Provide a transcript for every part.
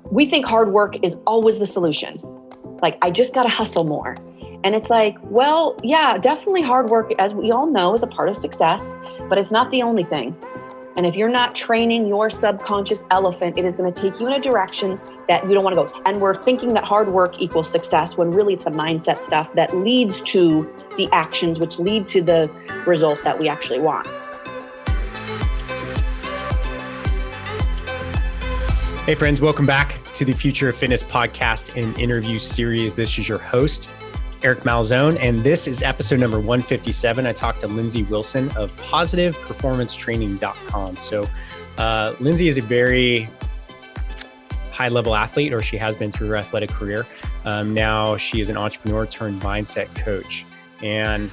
we think hard work is always the solution. Like, I just got to hustle more. And it's like, well, yeah, definitely hard work, as we all know, is a part of success, but it's not the only thing. And if you're not training your subconscious elephant, it is going to take you in a direction that you don't want to go. And we're thinking that hard work equals success when really it's the mindset stuff that leads to the actions, which lead to the result that we actually want. Hey friends, welcome back to the Future of Fitness podcast and interview series. This is your host, Eric Malzone, and this is episode number 157. I talked to Lindsey Wilson of positiveperformancetraining.com. So Lindsey is a very high-level athlete, or she has been through her athletic career. Now she is an entrepreneur turned mindset coach. And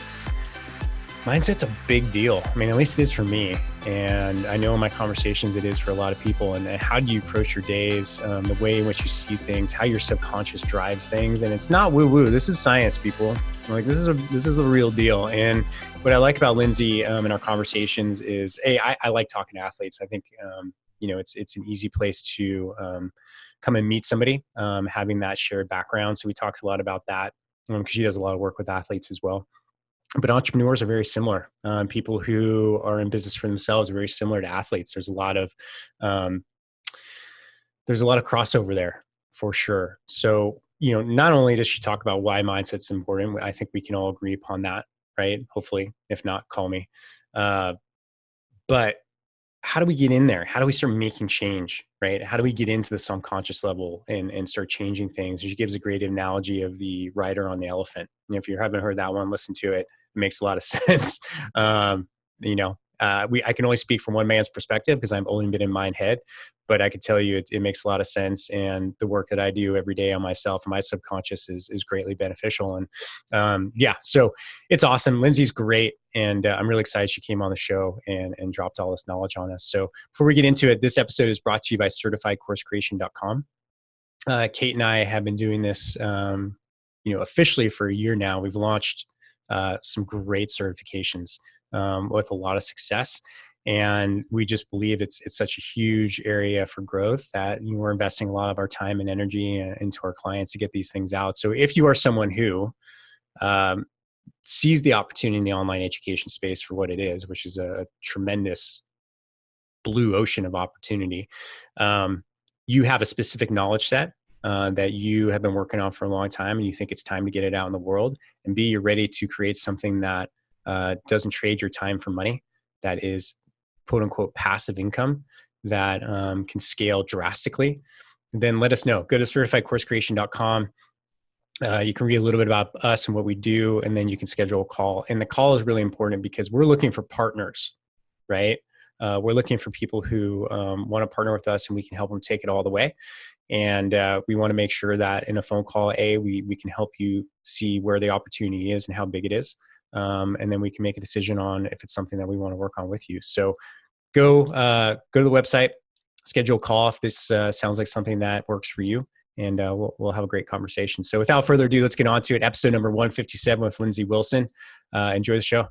mindset's a big deal. I mean, at least it is for me. And I know in my conversations it is for a lot of people. And how do you approach your days, the way in which you see things, how your subconscious drives things. And it's not woo-woo. This is science, people. Like, this is a real deal. And what I like about Lindsey in our conversations is, I like talking to athletes. I think, it's an easy place to come and meet somebody, having that shared background. So we talked a lot about that because she does a lot of work with athletes as well. But entrepreneurs are very similar. People who are in business for themselves are very similar to athletes. There's a lot of crossover there for sure. So, not only does she talk about why mindset's important, I think we can all agree upon that, right? Hopefully, if not, call me. But how do we get in there? How do we start making change, right? How do we get into the subconscious level and start changing things? She gives a great analogy of the rider on the elephant. And if you haven't heard that one, listen to it. It makes a lot of sense. I can only speak from one man's perspective because I've only been in my head, but I could tell you it makes a lot of sense. And the work that I do every day on myself and my subconscious is greatly beneficial. And so it's awesome. Lindsey's great. And I'm really excited she came on the show and dropped all this knowledge on us. So before we get into it, this episode is brought to you by certifiedcoursecreation.com. Kate and I have been doing this, officially for a year now. We've launched some great certifications with a lot of success. And we just believe it's such a huge area for growth that we're investing a lot of our time and energy into our clients to get these things out. So if you are someone who sees the opportunity in the online education space for what it is, which is a tremendous blue ocean of opportunity, you have a specific knowledge set that you have been working on for a long time, and you think it's time to get it out in the world, and B, you're ready to create something that doesn't trade your time for money, that is quote unquote passive income that can scale drastically, then let us know. Go to certifiedcoursecreation.com. You can read a little bit about us and what we do, and then you can schedule a call. And the call is really important because we're looking for partners, right? We're looking for people who want to partner with us, and we can help them take it all the way. And we want to make sure that in a phone call, we can help you see where the opportunity is and how big it is. And then we can make a decision on if it's something that we want to work on with you. So go to the website, schedule a call if this sounds like something that works for you, and we'll have a great conversation. So without further ado, let's get on to it. Episode number 157 with Lindsey Wilson. Enjoy the show.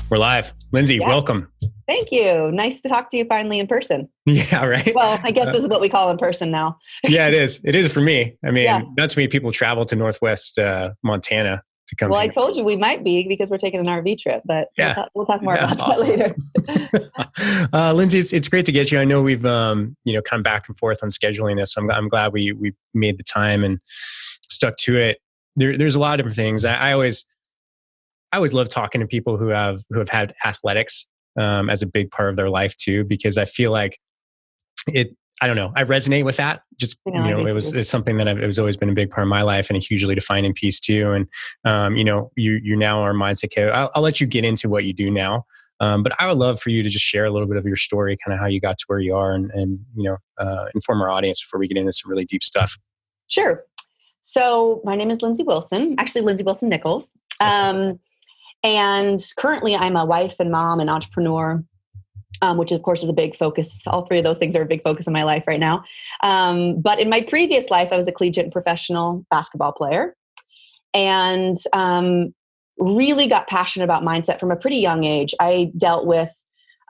We're live. Lindsey, welcome. Thank you. Nice to talk to you finally in person. Yeah, right. Well, I guess this is what we call in person now. Yeah, it is. It is for me. I mean, not too many people travel to Northwest Montana to come. Well, I told you we might be because we're taking an RV trip, but we'll talk more about that later. Lindsey, it's great to get you. I know we've come back and forth on scheduling this. So I'm glad we made the time and stuck to it. There's a lot of different things. I always love talking to people who have had athletics as a big part of their life too, because I feel like I don't know, I resonate with that. Just, it's something that it's always been a big part of my life and a hugely defining piece too. And, you're now our mindset coach. I'll let you get into what you do now. But I would love for you to just share a little bit of your story, kind of how you got to where you are and inform our audience before we get into some really deep stuff. Sure. So my name is Lindsey Wilson, actually Lindsey Wilson Nichols. And currently I'm a wife and mom and entrepreneur, which of course is a big focus. All three of those things are a big focus in my life right now. But in my previous life, I was a collegiate and professional basketball player, and really got passionate about mindset from a pretty young age. I dealt with,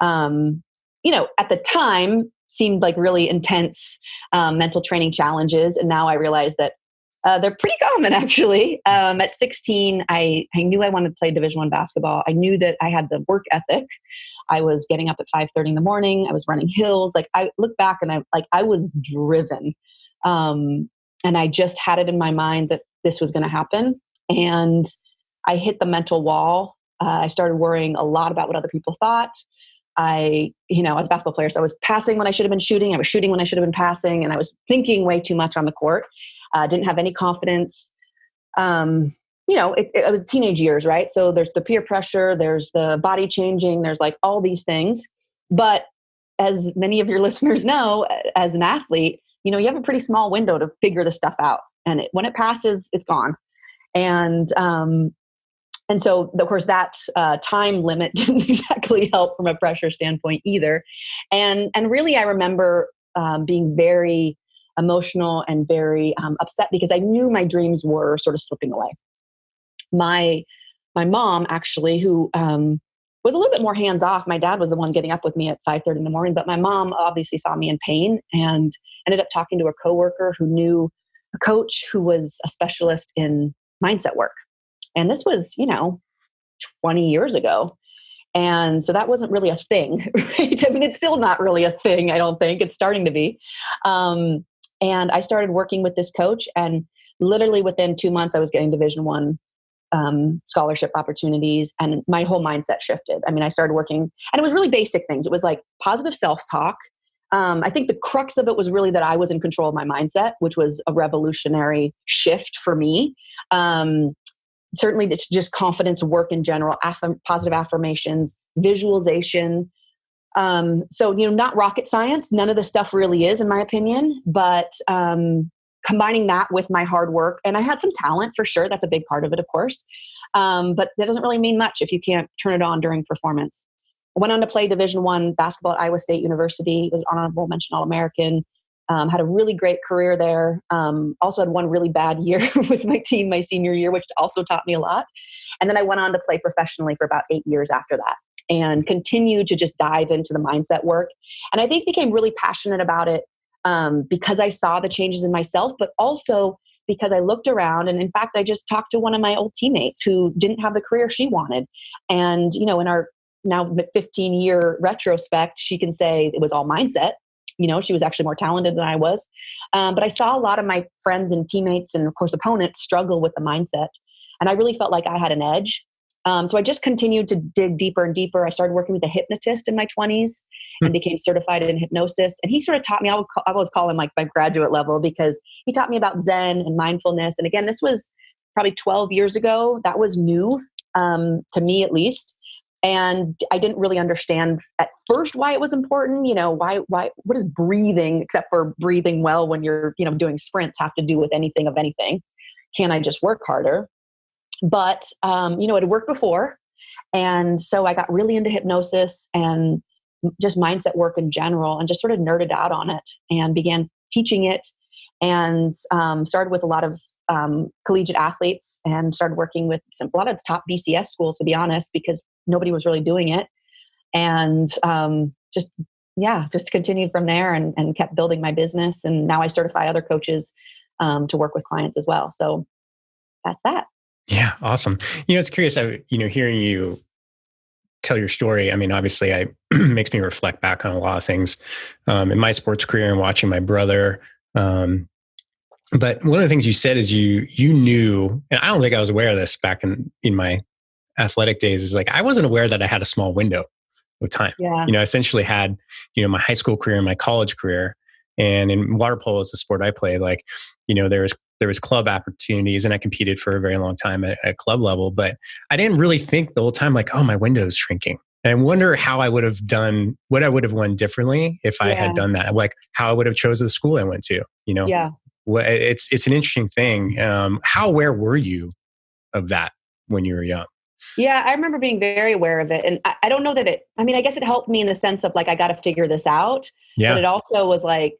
at the time, seemed like really intense mental training challenges. And now I realize that they're pretty common, actually. At 16, I knew I wanted to play Division I basketball. I knew that I had the work ethic. I was getting up at 5:30 in the morning. I was running hills. Like, I look back and I was driven. And I just had it in my mind that this was going to happen. And I hit the mental wall. I started worrying a lot about what other people thought. I was a basketball player, so I was passing when I should have been shooting. I was shooting when I should have been passing, and I was thinking way too much on the court. Didn't have any confidence. It was teenage years, right? So there's the peer pressure, there's the body changing, there's like all these things. But as many of your listeners know, as an athlete, you have a pretty small window to figure the stuff out. And when it passes, it's gone. And so, of course, that time limit didn't exactly help from a pressure standpoint either. And really, I remember being very emotional and very upset because I knew my dreams were sort of slipping away. My mom, actually, who was a little bit more hands off. My dad was the one getting up with me at 5:30 in the morning, but my mom obviously saw me in pain and ended up talking to a coworker who knew a coach who was a specialist in mindset work. And this was, 20 years ago. And so that wasn't really a thing, right? I mean, it's still not really a thing, I don't think. It's starting to be. And I started working with this coach, and literally within 2 months, I was getting Division I scholarship opportunities, and my whole mindset shifted. I mean, I started working, and it was really basic things. It was like positive self-talk. I think the crux of it was really that I was in control of my mindset, which was a revolutionary shift for me. Certainly, it's just confidence work in general, positive affirmations, visualization. So, not rocket science. None of the stuff really is, in my opinion, but combining that with my hard work, and I had some talent for sure. That's a big part of it, of course. But that doesn't really mean much if you can't turn it on during performance. I went on to play Division I basketball at Iowa State University. Was an honorable mention All-American. Had a really great career there. Also had one really bad year with my team my senior year, which also taught me a lot. And then I went on to play professionally for about 8 years after that and continued to just dive into the mindset work. And I think became really passionate about it because I saw the changes in myself, but also because I looked around. And in fact, I just talked to one of my old teammates who didn't have the career she wanted. And, in our now 15-year retrospect, she can say it was all mindset. She was actually more talented than I was. But I saw a lot of my friends and teammates and, of course, opponents struggle with the mindset. And I really felt like I had an edge. So I just continued to dig deeper and deeper. I started working with a hypnotist in my 20s and became certified in hypnosis. And he sort of taught me, I always call him like my graduate level, because he taught me about Zen and mindfulness. And again, this was probably 12 years ago. That was new to me, at least. And I didn't really understand at first why it was important. Why, what does breathing, except for breathing well when you're, doing sprints, have to do with anything of anything? Can I just work harder? But, it had worked before. And so I got really into hypnosis and just mindset work in general, and just sort of nerded out on it and began teaching it, and started with a lot of collegiate athletes, and started working with a lot of the top BCS schools, to be honest, because nobody was really doing it. And just continued from there and kept building my business. And now I certify other coaches to work with clients as well. So that's that. Yeah. Awesome. It's curious, hearing you tell your story. I mean, obviously makes me reflect back on a lot of things in my sports career and watching my brother. But one of the things you said is you knew, and I don't think I was aware of this back in my athletic days, is like, I wasn't aware that I had a small window of time. Yeah. I essentially had, my high school career and my college career, and in water polo is the sport I played. Like, there was club opportunities, and I competed for a very long time at club level, but I didn't really think the whole time like, oh, my window is shrinking. And I wonder how I would have done, what I would have won differently if I had done that. Like how I would have chosen the school I went to, Yeah. It's an interesting thing. How aware were you of that when you were young? Yeah, I remember being very aware of it. And I don't know that I guess it helped me in the sense of like, I got to figure this out. Yeah. But it also was like,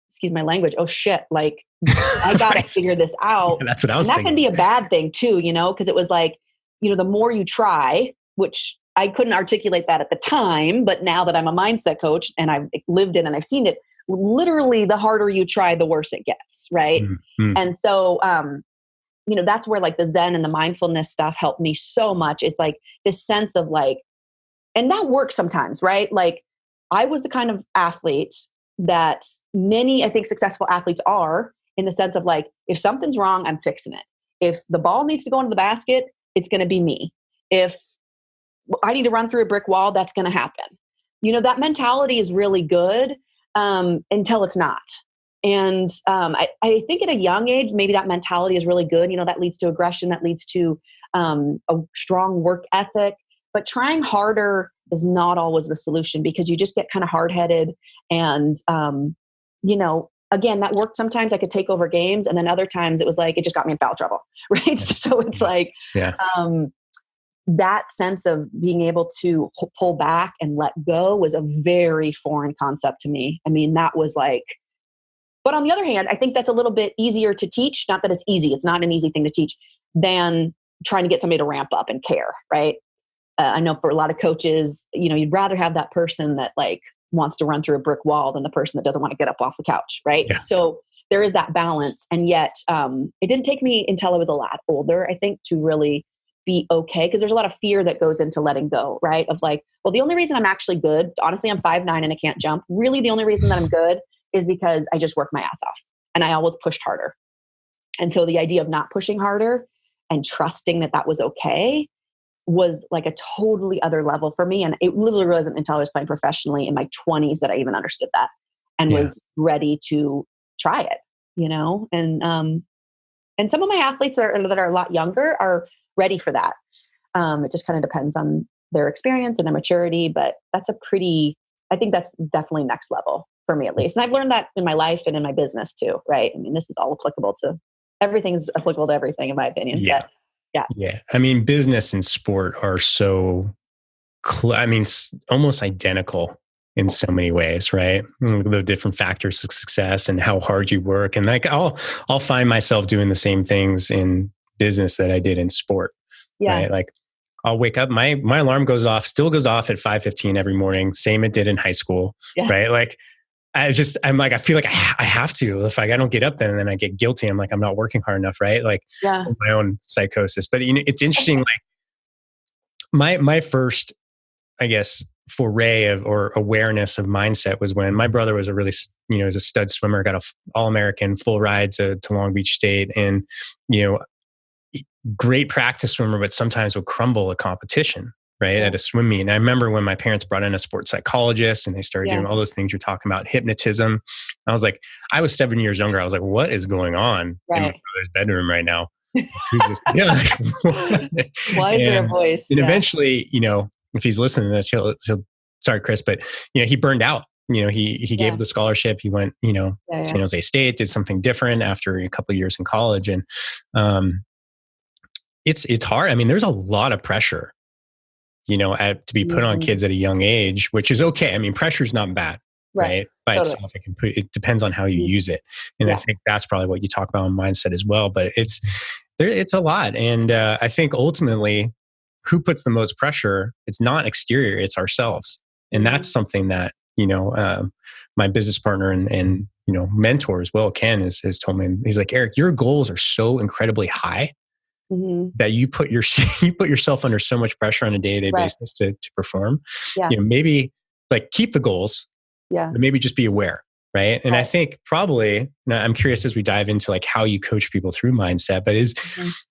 excuse my language, oh shit, like I got to figure this out. Yeah, that's what I was thinking. thinking. Can be a bad thing too, because it was like, the more you try, which I couldn't articulate that at the time, but now that I'm a mindset coach and I've lived it and I've seen it, literally the harder you try, the worse it gets. Right. Mm-hmm. And so, that's where like the Zen and the mindfulness stuff helped me so much. It's like this sense of like, and that works sometimes, right? Like I was the kind of athlete that many, I think, successful athletes are, in the sense of like, if something's wrong, I'm fixing it. If the ball needs to go into the basket, it's going to be me. If I need to run through a brick wall, that's going to happen. That mentality is really good until it's not. And I think at a young age, maybe that mentality is really good. That leads to aggression, that leads to a strong work ethic. But trying harder is not always the solution, because you just get kind of hard-headed. And, again, that worked. Sometimes I could take over games, and then other times it was like, it just got me in foul trouble. Right. Yeah. So it's like, that sense of being able to pull back and let go was a very foreign concept to me. I mean, that was like, but on the other hand, I think that's a little bit easier to teach. Not that it's easy. It's not an easy thing to teach than trying to get somebody to ramp up and care. Right. I know for a lot of coaches, you'd rather have that person that like wants to run through a brick wall than the person that doesn't want to get up off the couch. Right. Yeah. So there is that balance. And yet it didn't take me until I was a lot older, I think, to really be okay. Because there's a lot of fear that goes into letting go, right? Of like, well, the only reason I'm actually good, honestly, I'm 5'9" and I can't jump. Really, the only reason that I'm good is because I just work my ass off and I always pushed harder. And so the idea of not pushing harder and trusting that that was okay was like a totally other level for me. And it literally wasn't until I was playing professionally in my 20s that I even understood that and was ready to try it, and some of my athletes that are a lot younger are ready for that. It just kind of depends on their experience and their maturity, but I think that's definitely next level for me, at least. And I've learned that in my life and in my business too, right? I mean, this is all applicable to everything's applicable to everything, in my opinion. Yeah. But, yeah. Yeah. I mean, business and sport are so, almost identical in so many ways, right? The different factors of success and how hard you work. And like, I'll find myself doing the same things in business that I did in sport. Yeah. Right. Like I'll wake up, my alarm still goes off at 5:15 every morning. Same it did in high school. Yeah. Right. Like I feel like I have to. If I don't get up then, and then I get guilty. I'm like, I'm not working hard enough. Right. Like my own psychosis. But it's interesting. Like my first, I guess, foray of or awareness of mindset was when my brother was was a stud swimmer, got a All-American full ride to Long Beach State, and great practice swimmer, but sometimes would crumble a competition, right? At a swim meet. And I remember when my parents brought in a sports psychologist and they started doing all those things you're talking about, hypnotism. I was like, I was 7 years younger. I was like, what is going on in my brother's bedroom right now? Who's this? Why is there a voice? And eventually, if he's listening to this, he'll sorry, Chris, but he burned out. He gave the scholarship. He went, San Jose State, did something different after a couple of years in college. And it's hard. I mean, there's a lot of pressure, to be put on kids at a young age, which is okay. I mean, pressure is not bad, right? By itself, it depends on how you use it. And I think that's probably what you talk about in mindset as well, but it's a lot. And I think ultimately who puts the most pressure, it's not exterior, it's ourselves. And that's something that, my business partner and mentor as well, Ken, has told me. He's like, Eric, your goals are so incredibly high that you put yourself under so much pressure on a day-to-day basis to perform. Maybe like keep the goals, but maybe just be aware. Right. And I think probably, I'm curious as we dive into like how you coach people through mindset, but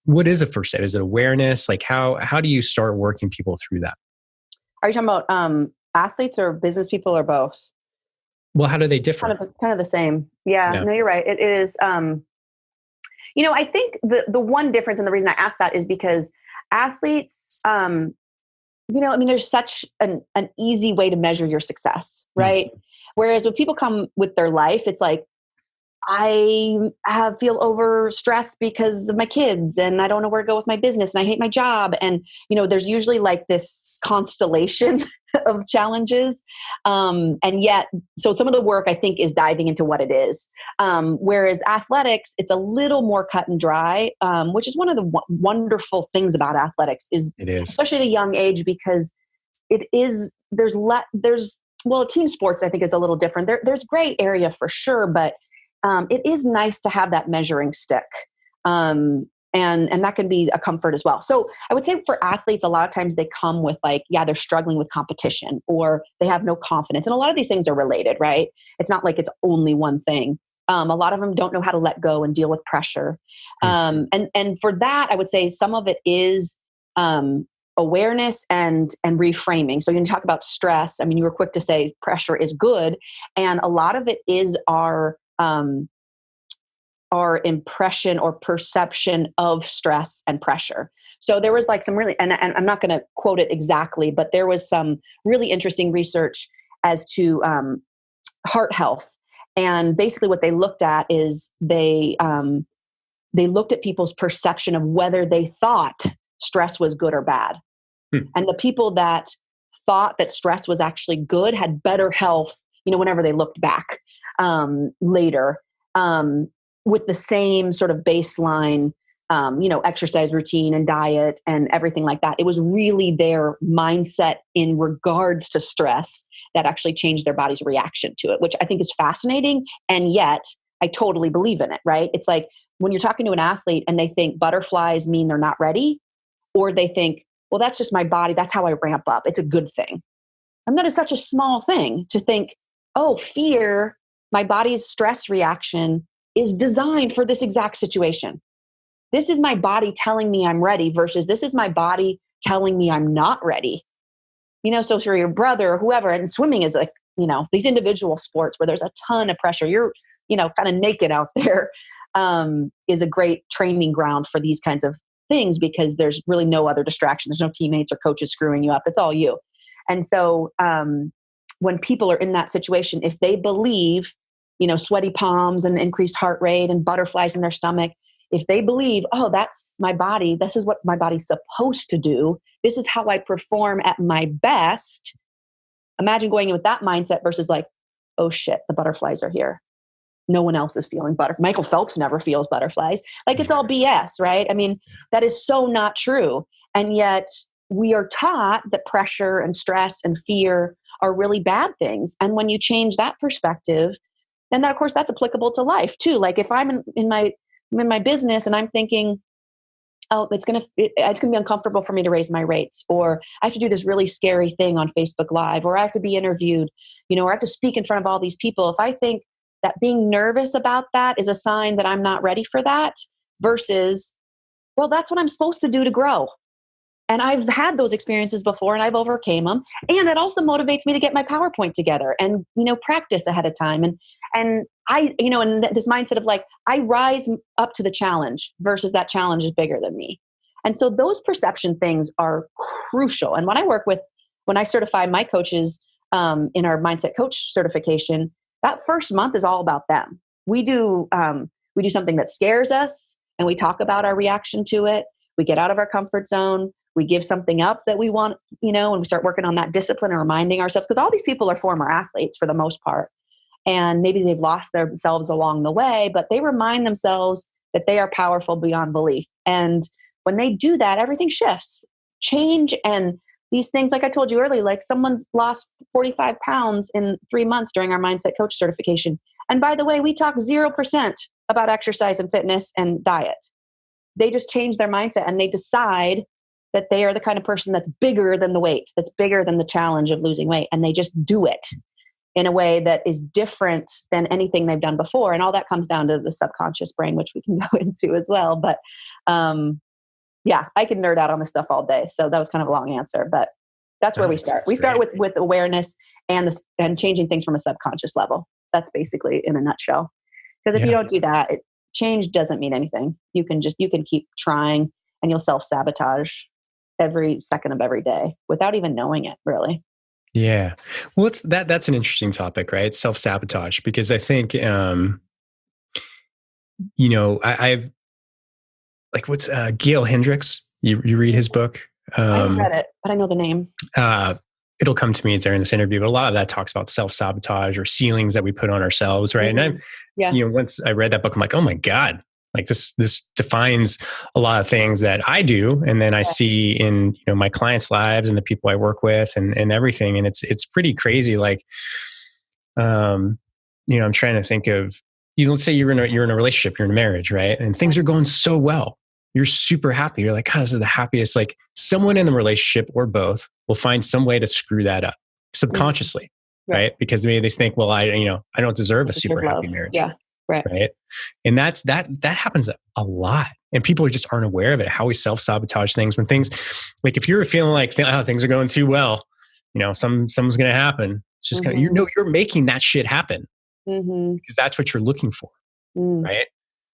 what is a first step? Is it awareness? Like how do you start working people through that? Are you talking about athletes or business people or both? Well, how do they differ? Kind of the same. Yeah. No, you're right. It is. I think the one difference, and the reason I asked that is because athletes, there's such an easy way to measure your success, right? Mm-hmm. Whereas when people come with their life, it's like, I feel overstressed because of my kids and I don't know where to go with my business and I hate my job. And, there's usually like this constellation of challenges. And yet, so some of the work I think is diving into what it is. Whereas athletics, it's a little more cut and dry, which is one of the wonderful things about athletics is, especially at a young age, because it is, well, team sports, I think it's a little different. There's gray area for sure, but it is nice to have that measuring stick. And that can be a comfort as well. So I would say for athletes, a lot of times they come with like, yeah, they're struggling with competition or they have no confidence. And a lot of these things are related, right? It's not like it's only one thing. A lot of them don't know how to let go and deal with pressure. And for that, I would say some of it is awareness and reframing. So you talk about stress. I mean, you were quick to say pressure is good. And a lot of it is our impression or perception of stress and pressure. So there was like some really, and I'm not going to quote it exactly, but there was some really interesting research as to heart health. And basically what they looked at is they looked at people's perception of whether they thought stress was good or bad. And the people that thought that stress was actually good had better health, whenever they looked back later, with the same sort of baseline, exercise routine and diet and everything like that. It was really their mindset in regards to stress that actually changed their body's reaction to it, which I think is fascinating. And yet I totally believe in it, right? It's like when you're talking to an athlete and they think butterflies mean they're not ready, or they think, well, that's just my body. That's how I ramp up. It's a good thing. And that is such a small thing to think, oh, fear, my body's stress reaction is designed for this exact situation. This is my body telling me I'm ready versus this is my body telling me I'm not ready. So for your brother or whoever, and swimming is like, these individual sports where there's a ton of pressure, you're, kind of naked out there, is a great training ground for these kinds of things because there's really no other distraction. There's no teammates or coaches screwing you up. It's all you. And so when people are in that situation, if they believe, sweaty palms and increased heart rate and butterflies in their stomach, if they believe, oh, that's my body, this is what my body's supposed to do, this is how I perform at my best. Imagine going in with that mindset versus like, oh shit, the butterflies are here. No one else is feeling Michael Phelps never feels butterflies. Like it's all BS, right? I mean, that is so not true. And yet we are taught that pressure and stress and fear are really bad things. And when you change that perspective, then that, of course, that's applicable to life too. Like if I'm in my business and I'm thinking, oh, it's going to be uncomfortable for me to raise my rates, or I have to do this really scary thing on Facebook Live, or I have to be interviewed, or I have to speak in front of all these people. If I think that being nervous about that is a sign that I'm not ready for that versus, well, that's what I'm supposed to do to grow. And I've had those experiences before and I've overcame them. And it also motivates me to get my PowerPoint together and, practice ahead of time. And I, and this mindset of like, I rise up to the challenge versus that challenge is bigger than me. And so those perception things are crucial. And when I certify my coaches in our mindset coach certification, that first month is all about them. We do something that scares us and we talk about our reaction to it. We get out of our comfort zone. We give something up that we want, and we start working on that discipline and reminding ourselves, because all these people are former athletes for the most part. And maybe they've lost themselves along the way, but they remind themselves that they are powerful beyond belief. And when they do that, everything shifts. Change and these things, like I told you earlier, like someone's lost 45 pounds in 3 months during our mindset coach certification. And by the way, we talk 0% about exercise and fitness and diet. They just change their mindset and they decide that they are the kind of person that's bigger than the weight, that's bigger than the challenge of losing weight. And they just do it in a way that is different than anything they've done before. And all that comes down to the subconscious brain, which we can go into as well. But yeah, I can nerd out on this stuff all day. So that was kind of a long answer, but that's where we start. We start with awareness and changing things from a subconscious level. That's basically in a nutshell. Because if you don't do that, change doesn't mean anything. You can keep trying and you'll self-sabotage every second of every day without even knowing it, really. Yeah. Well, that's an interesting topic, right? Self-sabotage, because I think, I've like, what's Gail Hendricks? You read his book? I haven't read it, but I know the name. It'll come to me during this interview, but a lot of that talks about self-sabotage or ceilings that we put on ourselves, right? Mm-hmm. And once I read that book, I'm like, oh my God, Like this defines a lot of things that I do, and then I see in my clients' lives and the people I work with and everything, and it's pretty crazy. Like, I'm trying to think of let's say you're in a relationship, you're in a marriage, right? And things are going so well. You're super happy. You're like, God, this is the happiest. Like someone in the relationship or both will find some way to screw that up subconsciously, right? Because maybe they think, well, I don't deserve a super happy marriage. Yeah. Right. And that happens a lot. And people just aren't aware of it, how we self-sabotage things when things like, if you're feeling like things are going too well, something's going to happen. It's just you're making that shit happen because that's what you're looking for. Right.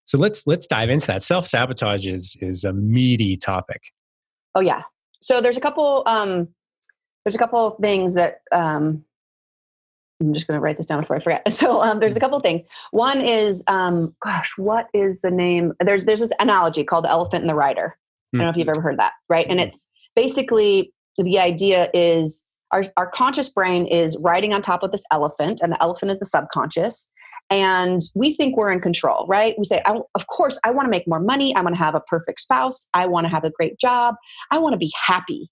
So let's dive into that. Self-sabotage is a meaty topic. Oh yeah. So there's a couple of things that, I'm just going to write this down before I forget. So there's a couple of things. One is, what is the name? There's this analogy called the elephant and the rider. I don't know if you've ever heard that, right? And it's basically, the idea is our conscious brain is riding on top of this elephant, and the elephant is the subconscious. And we think we're in control, right? We say, of course, I want to make more money. I want to have a perfect spouse. I want to have a great job. I want to be happy.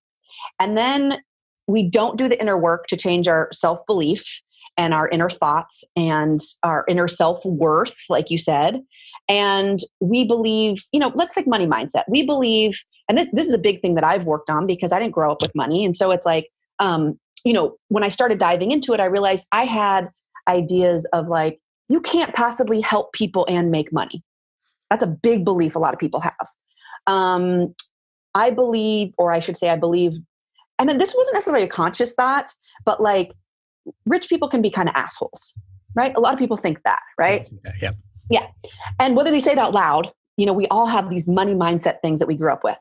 And then we don't do the inner work to change our self-belief and our inner thoughts and our inner self-worth, like you said. And we believe, let's take money mindset. We believe, and this is a big thing that I've worked on because I didn't grow up with money. And so it's like, when I started diving into it, I realized I had ideas of like, you can't possibly help people and make money. That's a big belief a lot of people have. I believe, and then this wasn't necessarily a conscious thought, but like, rich people can be kind of assholes, right? A lot of people think that, right? Yeah. Yeah. And whether they say it out loud, we all have these money mindset things that we grew up with.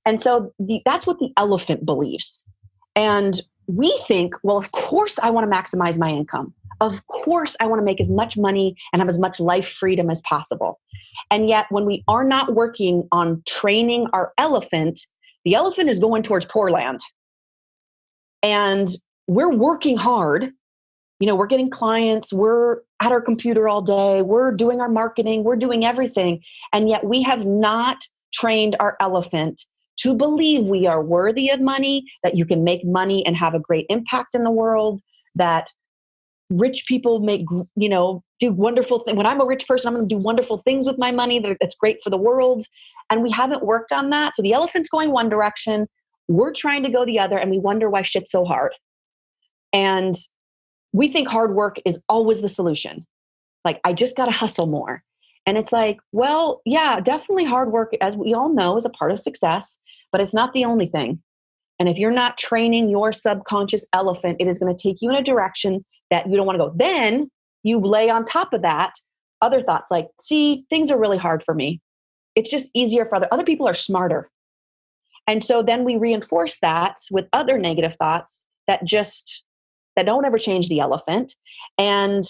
And so that's what the elephant believes. And we think, well, of course I want to maximize my income. Of course I want to make as much money and have as much life freedom as possible. And yet when we are not working on training our elephant, the elephant is going towards poor land. And we're working hard. We're getting clients. We're at our computer all day. We're doing our marketing. We're doing everything. And yet we have not trained our elephant to believe we are worthy of money, that you can make money and have a great impact in the world, that rich people do wonderful things. When I'm a rich person, I'm going to do wonderful things with my money that's great for the world. And we haven't worked on that. So the elephant's going one direction. We're trying to go the other, and we wonder why shit's so hard. And we think hard work is always the solution. Like, I just got to hustle more. And it's like, well, yeah, definitely hard work, as we all know, is a part of success, but it's not the only thing. And if you're not training your subconscious elephant, it is going to take you in a direction that you don't want to go. Then you lay on top of that other thoughts like, see, things are really hard for me. It's just easier for other people are smarter. And so then we reinforce that with other negative thoughts that don't ever change the elephant. And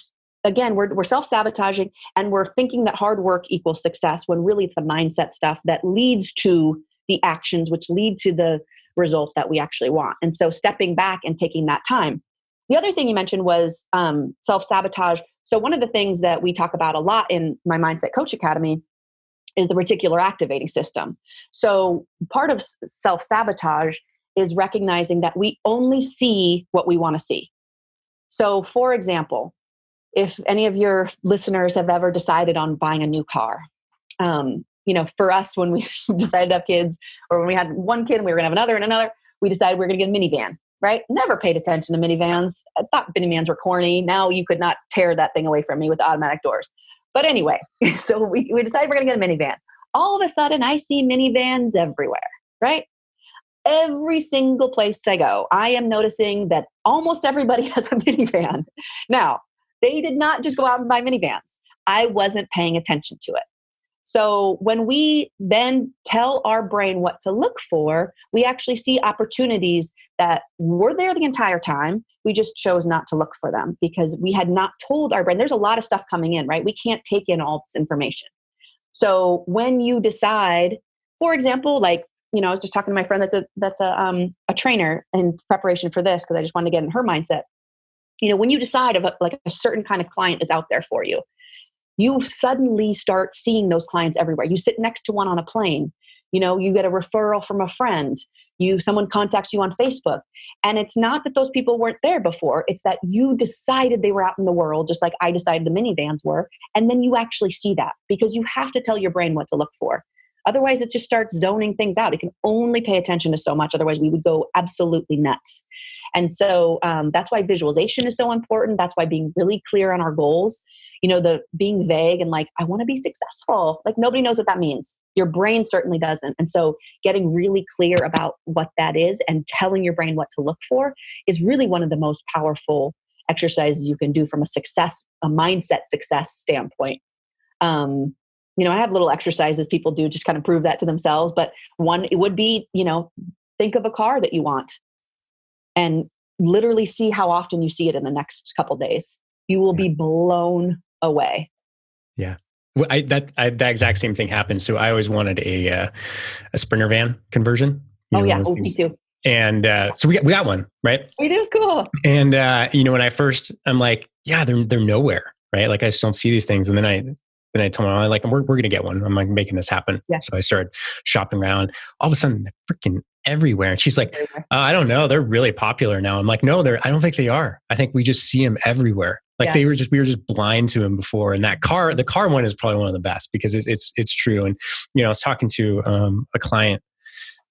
again, we're self-sabotaging, and we're thinking that hard work equals success when really it's the mindset stuff that leads to the actions, which lead to the result that we actually want. And so stepping back and taking that time. The other thing you mentioned was self-sabotage. So one of the things that we talk about a lot in my Mindset Coach Academy is the reticular activating system. So part of self-sabotage is recognizing that we only see what we want to see. So for example, if any of your listeners have ever decided on buying a new car, for us, when we decided to have kids, or when we had one kid and we were going to have another and another, we decided we were going to get a minivan, right? Never paid attention to minivans. I thought minivans were corny. Now you could not tear that thing away from me with the automatic doors. But anyway, so we decided we're going to get a minivan. All of a sudden, I see minivans everywhere, right? Every single place I go, I am noticing that almost everybody has a minivan. Now, they did not just go out and buy minivans. I wasn't paying attention to it. So when we then tell our brain what to look for, we actually see opportunities that were there the entire time. We just chose not to look for them because we had not told our brain. There's a lot of stuff coming in, right? We can't take in all this information. So when you decide, for example, like, I was just talking to my friend that's a trainer in preparation for this because I just wanted to get in her mindset. When you decide of a certain kind of client is out there for you, you suddenly start seeing those clients everywhere. You sit next to one on a plane, you get a referral from a friend, someone contacts you on Facebook. And it's not that those people weren't there before. It's that you decided they were out in the world, just like I decided the minivans were. And then you actually see that, because you have to tell your brain what to look for. Otherwise, it just starts zoning things out. It can only pay attention to so much. Otherwise, we would go absolutely nuts. And so that's why visualization is so important. That's why being really clear on our goals, the being vague and like, I want to be successful. Like, nobody knows what that means. Your brain certainly doesn't. And so getting really clear about what that is and telling your brain what to look for is really one of the most powerful exercises you can do from a mindset success standpoint. I have little exercises people do, just kind of prove that to themselves. But one, it would be, think of a car that you want and literally see how often you see it in the next couple of days. You will be blown away. Yeah. Well, that exact same thing happened. So I always wanted a Sprinter van conversion. Me too. And so we got one, right? We do, cool. And when I first, I'm like, yeah, they're nowhere, right? Like, I just don't see these things. And then I told my mom, like, we're going to get one. I'm like, making this happen. Yeah. So I started shopping around. All of a sudden, they're freaking everywhere. And she's like, I don't know. They're really popular now. I'm like, no, I don't think they are. I think we just see them everywhere. Like, we were just blind to them before. And the car one is probably one of the best, because it's true. And, I was talking to a client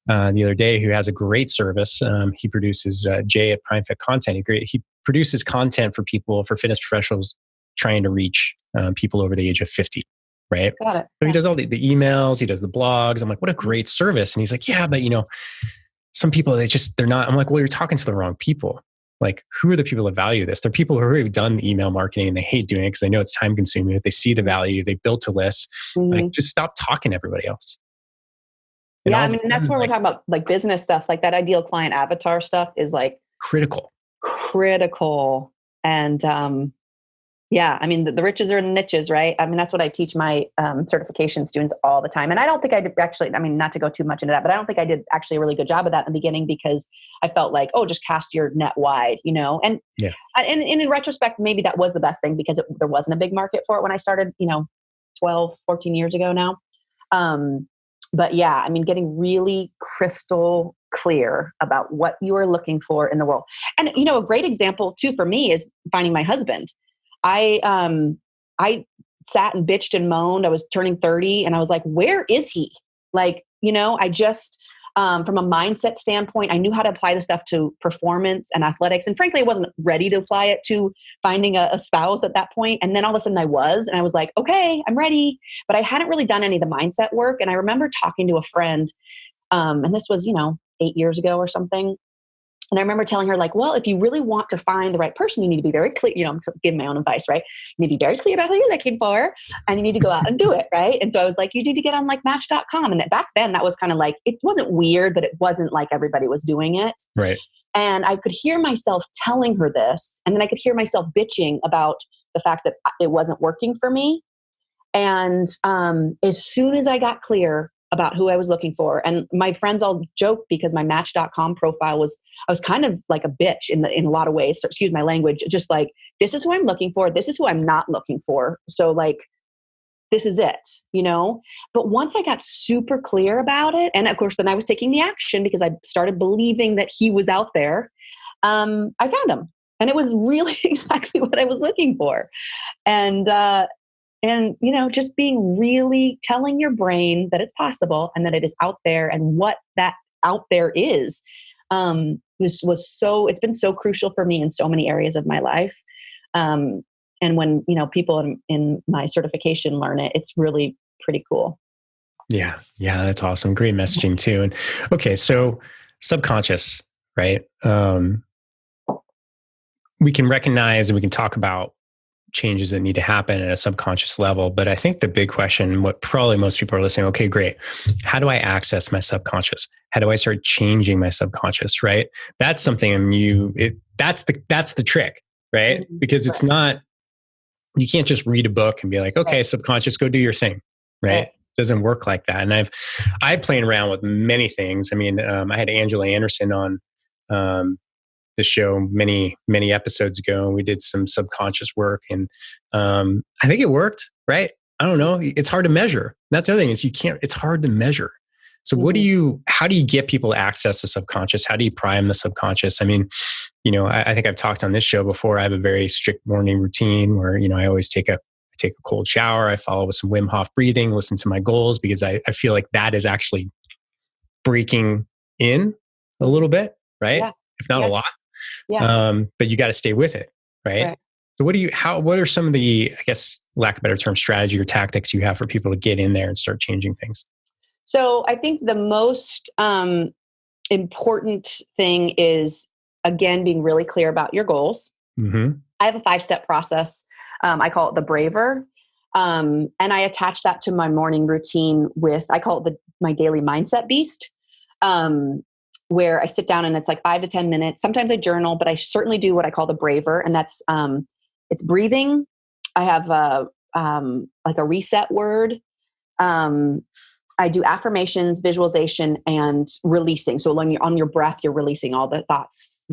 the other day who has a great service. He produces Jay at Prime Fit Content. He produces content for people, for fitness professionals trying to reach people over the age of 50, right? Got it. So he does all the emails, he does the blogs. I'm like, what a great service. And he's like, yeah, but some people, they're not. I'm like, well, you're talking to the wrong people. Like, who are the people that value this? They're people who have already done the email marketing and they hate doing it because they know it's time consuming. They see the value, they built a list. Mm-hmm. Like, just stop talking to everybody else. And that's where we're talking about like business stuff, like that ideal client avatar stuff is like critical. And the riches are in the niches, right? That's what I teach my certification students all the time. And I don't think I did actually, not to go too much into that, but I don't think I did actually a really good job of that in the beginning, because I felt like, just cast your net wide, and in retrospect, maybe that was the best thing, because there wasn't a big market for it when I started, 12, 14 years ago now. But yeah, getting really crystal clear about what you are looking for in the world. And, a great example too, for me, is finding my husband. I sat and bitched and moaned. I was turning 30 and I was like, where is he? Like, I just, from a mindset standpoint, I knew how to apply the stuff to performance and athletics. And frankly, I wasn't ready to apply it to finding a spouse at that point. And then all of a sudden I was like, okay, I'm ready. But I hadn't really done any of the mindset work. And I remember talking to a friend, and this was, 8 years ago or something. And I remember telling her, like, well, if you really want to find the right person, you need to be very clear, to give my own advice, right? You need to be very clear about who you're looking for, and you need to go out and do it, right? And so I was like, you need to get on like Match.com. And back then that was kind of like, it wasn't weird, but it wasn't like everybody was doing it. Right. And I could hear myself telling her this, and then I could hear myself bitching about the fact that it wasn't working for me. And as soon as I got clear about who I was looking for, and my friends all joke because my Match.com profile I was kind of like a bitch in a lot of ways. So, excuse my language, just like, this is who I'm looking for. This is who I'm not looking for. So like, this is it, But once I got super clear about it, and of course, then I was taking the action because I started believing that he was out there. I found him, and it was really exactly what I was looking for. And just being really telling your brain that it's possible and that it is out there, and what that out there is, it's been so crucial for me in so many areas of my life. And when, people in my certification learn it, it's really pretty cool. Yeah. Yeah. That's awesome. Great messaging too. And okay. So subconscious, right? We can recognize and we can talk about changes that need to happen at a subconscious level. But I think the big question, what probably most people are listening, okay, great. How do I access my subconscious? How do I start changing my subconscious? Right. That's something that's the trick, right? Because it's not, you can't just read a book and be like, okay, subconscious, go do your thing. Right. It doesn't work like that. And I played around with many things. I had Angela Anderson on, the show many, many episodes ago, and we did some subconscious work, and I think it worked, right? I don't know. It's hard to measure. That's the other thing is it's hard to measure. So how do you get people to access the subconscious? How do you prime the subconscious? I mean, I think I've talked on this show before. I have a very strict morning routine where, I always take a cold shower. I follow with some Wim Hof breathing, listen to my goals, because I feel like that is actually breaking in a little bit, right? Yeah. If not a lot. Yeah. But you got to stay with it, right? So what are some of the, I guess, lack of a better term, strategy or tactics you have for people to get in there and start changing things? So I think the most important thing is, again, being really clear about your goals. Mm-hmm. I have a 5-step process. I call it the Braver. And I attach that to my morning routine I call it my daily mindset beast, where I sit down and it's like 5 to 10 minutes. Sometimes I journal, but I certainly do what I call the Braver. And that's, it's breathing. I have like a reset word. I do affirmations, visualization, and releasing. So on your breath, you're releasing all the thoughts,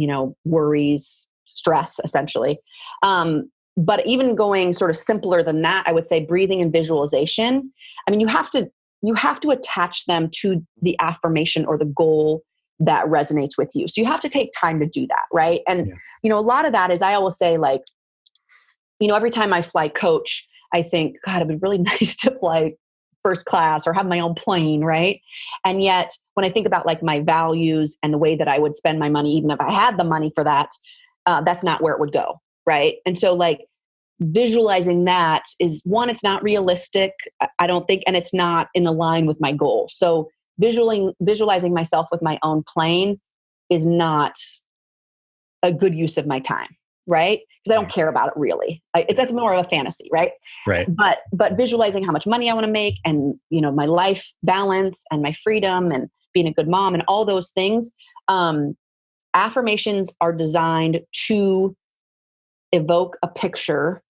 worries, stress, essentially. But even going sort of simpler than that, I would say breathing and visualization. I mean, you have to attach them to the affirmation or the goal that resonates with you. So you have to take time to do that, right? And, a lot of that is, I always say, like, every time I fly coach, I think, God, it'd be really nice to fly first class or have my own plane, right? And yet when I think about like my values and the way that I would spend my money, even if I had the money for that, that's not where it would go, right? And so like visualizing that is, one, it's not realistic, I don't think, and it's not in line with my goal. So visualizing myself with my own plane is not a good use of my time, right? Because I don't care about it really. That's more of a fantasy, right? Right. But visualizing how much money I want to make, and my life balance and my freedom and being a good mom and all those things. Affirmations are designed to evoke a picture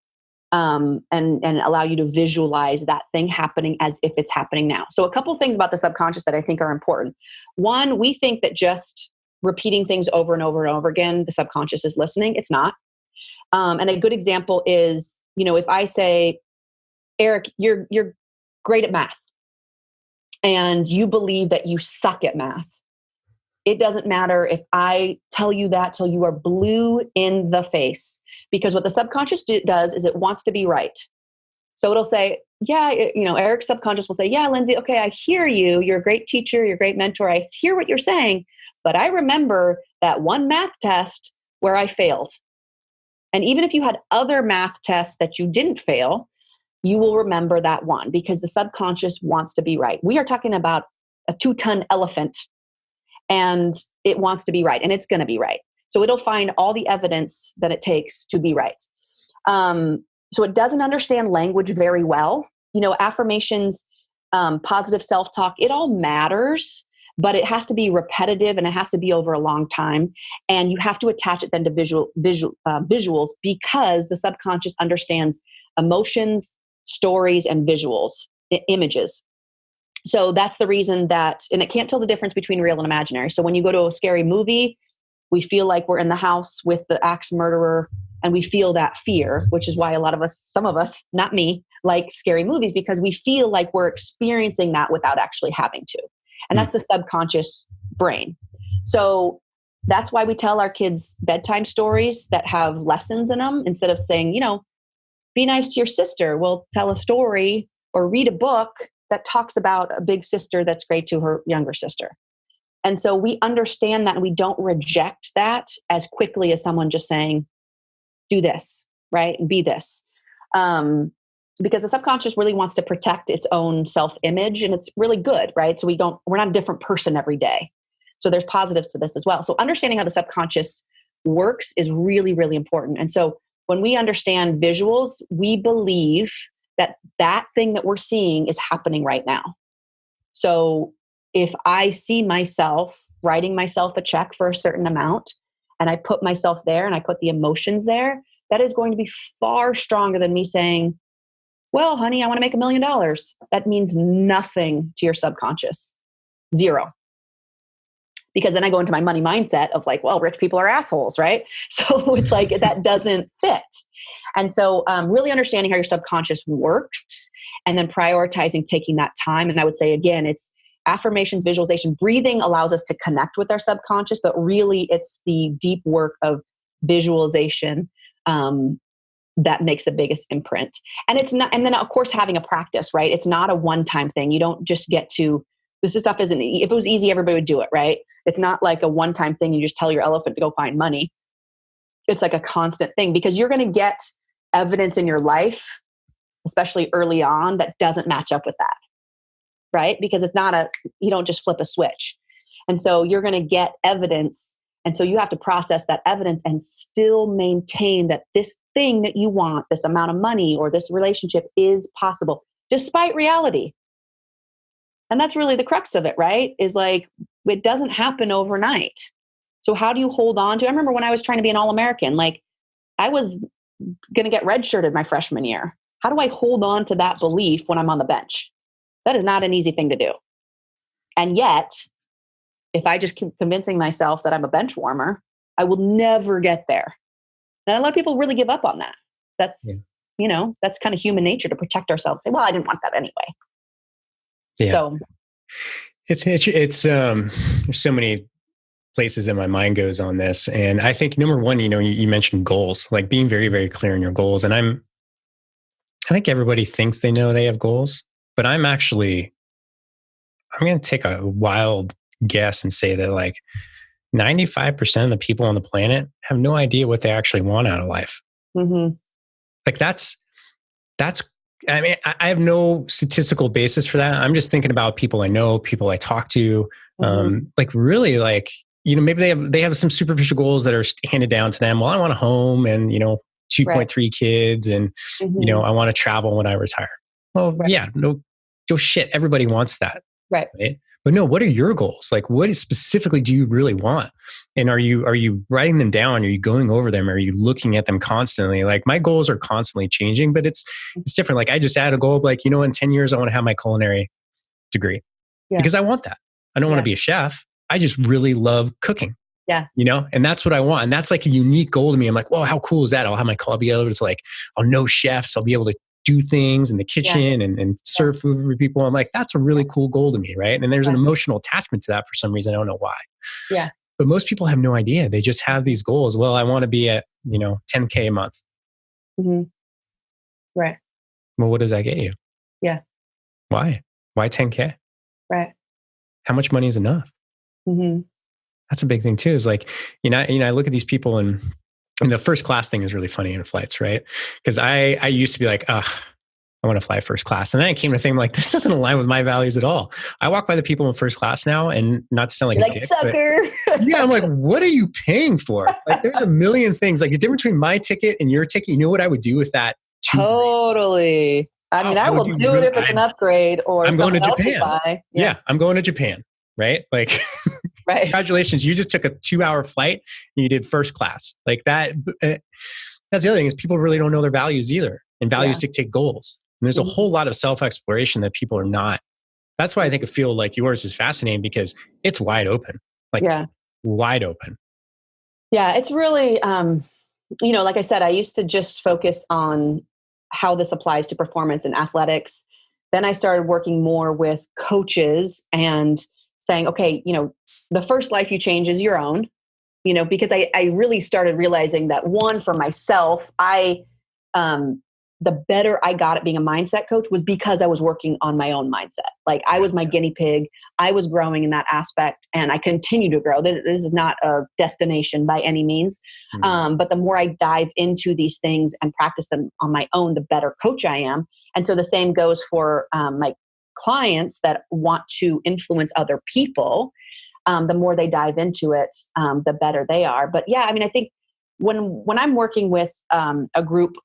and allow you to visualize that thing happening as if it's happening now. So a couple of things about the subconscious that I think are important. One, we think that just repeating things over and over and over again, the subconscious is listening. It's not. And a good example is, if I say, Eric, you're great at math, and you believe that you suck at math, it doesn't matter if I tell you that till you are blue in the face, because what the subconscious does is it wants to be right. So it'll say, Eric's subconscious will say, yeah, Lindsey, okay, I hear you. You're a great teacher. You're a great mentor. I hear what you're saying, but I remember that one math test where I failed. And even if you had other math tests that you didn't fail, you will remember that one, because the subconscious wants to be right. We are talking about a 2-ton elephant, and it wants to be right, and it's going to be right. So it'll find all the evidence that it takes to be right. So it doesn't understand language very well. Affirmations, positive self-talk, it all matters, but it has to be repetitive and it has to be over a long time. And you have to attach it then to visuals, because the subconscious understands emotions, stories, and visuals, images. So that's the reason that, and it can't tell the difference between real and imaginary. So when you go to a scary movie, we feel like we're in the house with the axe murderer, and we feel that fear, which is why some of us, not me, like scary movies, because we feel like we're experiencing that without actually having to. And that's the subconscious brain. So that's why we tell our kids bedtime stories that have lessons in them, instead of saying, be nice to your sister. We'll tell a story or read a book that talks about a big sister that's great to her younger sister. And so we understand that, and we don't reject that as quickly as someone just saying, do this, right? And be this. Because the subconscious really wants to protect its own self-image, and it's really good, right? So we're not a different person every day. So there's positives to this as well. So understanding how the subconscious works is really, really important. And so when we understand visuals, we believe that thing that we're seeing is happening right now. So if I see myself writing myself a check for a certain amount, and I put myself there and I put the emotions there, that is going to be far stronger than me saying, well, honey, I want to make $1 million. That means nothing to your subconscious. Zero. because then I go into my money mindset of like, well, rich people are assholes, right? So it's like, that doesn't fit. And so really understanding how your subconscious works and then prioritizing taking that time. And I would say, again, it's affirmations, visualization, breathing allows us to connect with our subconscious, but really it's the deep work of visualization that makes the biggest imprint. And it's not, and then of course having a practice, right? It's not a one-time thing. You don't just get to, this stuff isn't, if it was easy, everybody would do it, right? It's not like a one-time thing. You just tell your elephant to go find money. It's like a constant thing, because you're going to get evidence in your life, especially early on, that doesn't match up with that, right? Because it's not you don't just flip a switch. And so you're going to get evidence. And so you have to process that evidence and still maintain that this thing that you want, this amount of money or this relationship, is possible despite reality. And that's really the crux of it, right? Is like, it doesn't happen overnight. So how do you hold on to, I remember when I was trying to be an All-American, like I was going to get redshirted my freshman year. How do I hold on to that belief when I'm on the bench? That is not an easy thing to do. And yet, if I just keep convincing myself that I'm a bench warmer, I will never get there. And a lot of people really give up on that. That's, that's kind of human nature, to protect ourselves. Say, well, I didn't want that anyway. Yeah. So it's there's so many places that my mind goes on this. And I think number one, you mentioned goals, like being very, very clear in your goals. And I think everybody thinks they know they have goals, but I'm going to take a wild guess and say that like 95% of the people on the planet have no idea what they actually want out of life. Mm-hmm. Like that's, I mean, I have no statistical basis for that. I'm just thinking about people I know, people I talk to, like really like, maybe they have some superficial goals that are handed down to them. Well, I want a home and, 2.3 kids and, I want to travel when I retire. Well, yeah, no shit. Everybody wants that. Right. But no, what are your goals? Like, what specifically do you really want? And are you writing them down? Are you going over them? Are you looking at them constantly? Like my goals are constantly changing, but it's different. Like I just had a goal of like, in 10 years, I want to have my culinary degree because I want that. I don't want to be a chef. I just really love cooking. Yeah. And that's what I want. And that's like a unique goal to me. I'm like, whoa, how cool is that? I'll be able to like, I'll know chefs. I'll be able to do things in the kitchen and serve food for people. I'm like, that's a really cool goal to me. Right. And there's an emotional attachment to that for some reason. I don't know why. Yeah. But most people have no idea. They just have these goals. Well, I want to be at, 10K a month. Mm-hmm. Right. Well, what does that get you? Yeah. Why 10K? Right. How much money is enough? Mm-hmm. That's a big thing too, is like, I look at these people and the first class thing is really funny in flights, right? Because I used to be like, I want to fly first class. And then I came to think like, this doesn't align with my values at all. I walk by the people in first class now, and not to sound like a dick, sucker. But yeah, I'm like, what are you paying for? Like there's a million things. Like the difference between my ticket and your ticket, you know what I would do with that? Totally. I mean, I will do it if it's an upgrade or I'm going to Japan. Yeah, I'm going to Japan, right? Like right. Congratulations, you just took a 2-hour flight and you did first class. Like that. That's the other thing, is people really don't know their values either. And values dictate goals. And there's a whole lot of self-exploration that people are not. That's why I think a field like yours is fascinating, because it's wide open. Like wide open. Yeah, it's really, like I said, I used to just focus on how this applies to performance in athletics. Then I started working more with coaches and saying, okay, the first life you change is your own, because I really started realizing that, one, for myself, the better I got at being a mindset coach was because I was working on my own mindset. Like I was my guinea pig. I was growing in that aspect, and I continue to grow. This is not a destination by any means. But the more I dive into these things and practice them on my own, the better coach I am. And so the same goes for my clients that want to influence other people. The more they dive into it, the better they are. But yeah, I mean, I think when I'm working with a group,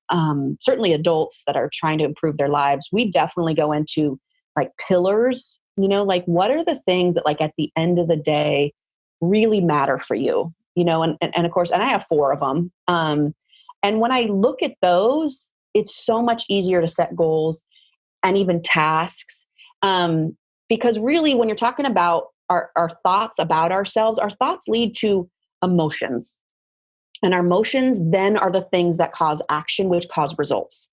certainly adults that are trying to improve their lives, we definitely go into like pillars, like what are the things that like at the end of the day really matter for you, and of course, and I have 4 of them. And when I look at those, it's so much easier to set goals and even tasks. Because really when you're talking about our thoughts about ourselves, our thoughts lead to emotions. And our emotions then are the things that cause action, which cause results.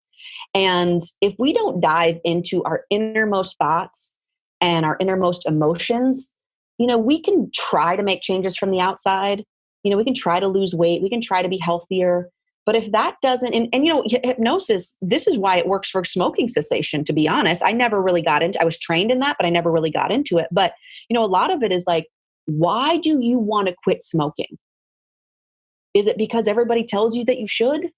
And if we don't dive into our innermost thoughts and our innermost emotions, we can try to make changes from the outside. We can try to lose weight. We can try to be healthier. But if that doesn't, and hypnosis, this is why it works for smoking cessation, to be honest. I never really I was trained in that, but I never really got into it. But, a lot of it is like, why do you want to quit smoking? Is it because everybody tells you that you should?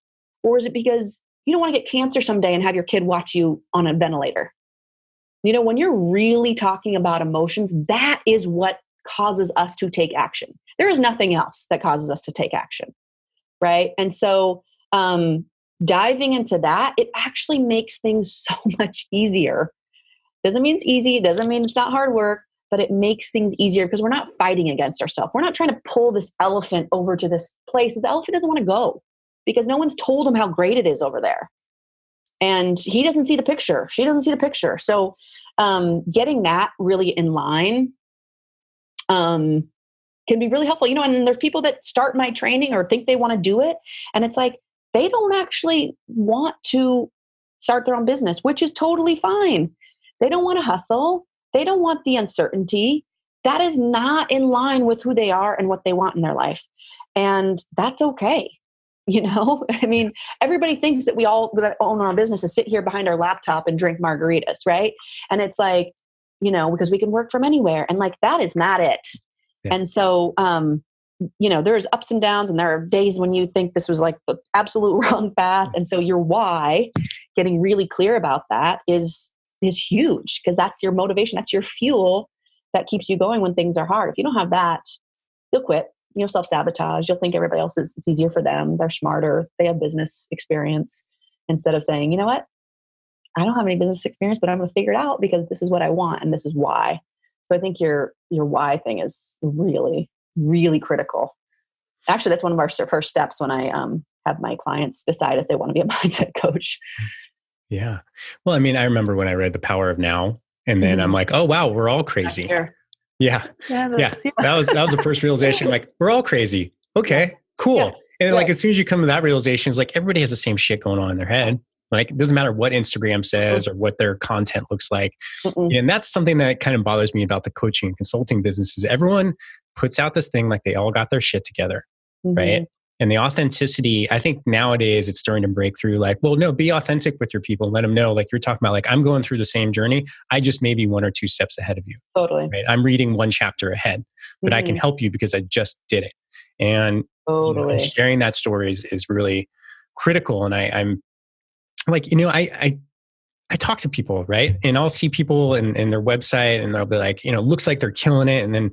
Or is it because you don't want to get cancer someday and have your kid watch you on a ventilator? When you're really talking about emotions, that is what causes us to take action. There is nothing else that causes us to take action. Right. And so diving into that, it actually makes things so much easier. Doesn't mean it's easy. It doesn't mean it's not hard work, but it makes things easier because we're not fighting against ourselves. We're not trying to pull this elephant over to this place that the elephant doesn't want to go because no one's told him how great it is over there. And he doesn't see the picture. She doesn't see the picture. So getting that really in line can be really helpful, and there's people that start my training or think they want to do it. And it's like, they don't actually want to start their own business, which is totally fine. They don't want to hustle. They don't want the uncertainty. That is not in line with who they are and what they want in their life. And that's okay. I mean, everybody thinks that we all that own our businesses sit here behind our laptop and drink margaritas, right? And it's like, because we can work from anywhere. And like, that is not it. Yeah. And so, there's ups and downs, and there are days when you think this was like the absolute wrong path. And so your why, getting really clear about that is huge, because that's your motivation. That's your fuel that keeps you going when things are hard. If you don't have that, you'll quit. You'll self-sabotage. You'll think everybody else it's easier for them. They're smarter. They have business experience, instead of saying, you know what? I don't have any business experience, but I'm going to figure it out because this is what I want. And this is why. So I think your why thing is really, really critical. Actually, that's one of our first steps when I have my clients decide if they want to be a mindset coach. Yeah. Well, I mean, I remember when I read The Power of Now, and then I'm like, oh, wow, we're all crazy. Yeah. That was the first realization. Like, we're all crazy. Okay, cool. Yeah. And like, as soon as you come to that realization, it's like, everybody has the same shit going on in their head. Like, it doesn't matter what Instagram says or what their content looks like. And that's something that kind of bothers me about the coaching and consulting businesses. Everyone puts out this thing like they all got their shit together, right? And the authenticity, I think nowadays it's starting to break through. Like, well, no, be authentic with your people. Let them know, like you're talking about, like, I'm going through the same journey. I just may be 1 or 2 steps ahead of you. Totally. Right? I'm reading 1 chapter ahead, but I can help you because I just did it. And, and sharing that story is really critical. And I'm like, I talk to people, right? And I'll see people in their website, and they'll be like, looks like they're killing it. And then,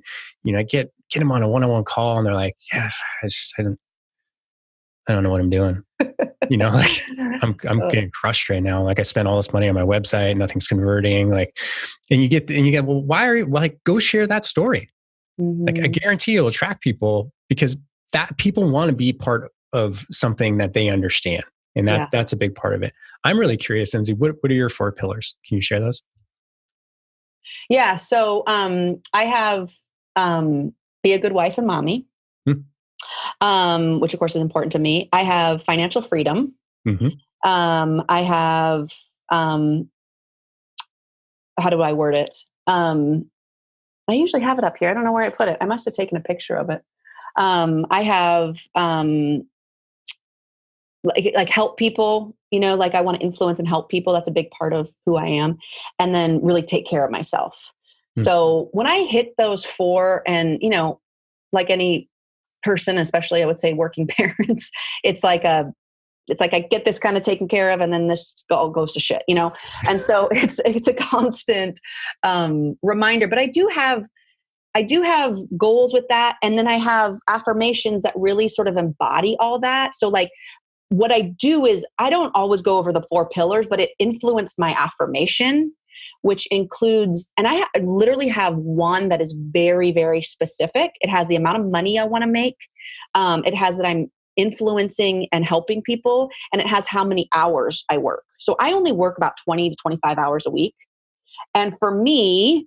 I get them on a one-on-one call, and they're like, yeah, I don't know what I'm doing. Like I'm getting crushed right now. Like, I spent all this money on my website, nothing's converting. Like, and you get, well, why are you, like, go share that story. Like, I guarantee you'll attract people, because that people want to be part of something that they understand. And that's a big part of it. I'm really curious, Lindsey, what are your 4 pillars? Can you share those? Yeah. So I have be a good wife and mommy, which of course is important to me. I have financial freedom. I have, how do I word it? I usually have it up here. I don't know where I put it. I must have taken a picture of it. I have like help people, like I want to influence and help people. That's a big part of who I am. And then really take care of myself. So when I hit those 4, and, like any person, especially I would say working parents, it's like I get this kind of taken care of, and then this all goes to shit, And so it's a constant reminder. But I do have goals with that. And then I have affirmations that really sort of embody all that. So like, what I do is I don't always go over the 4 pillars, but it influenced my affirmation, which includes, and I literally have one that is very, very specific. It has the amount of money I want to make. It has that I'm influencing and helping people, and it has how many hours I work. So I only work about 20 to 25 hours a week. And for me,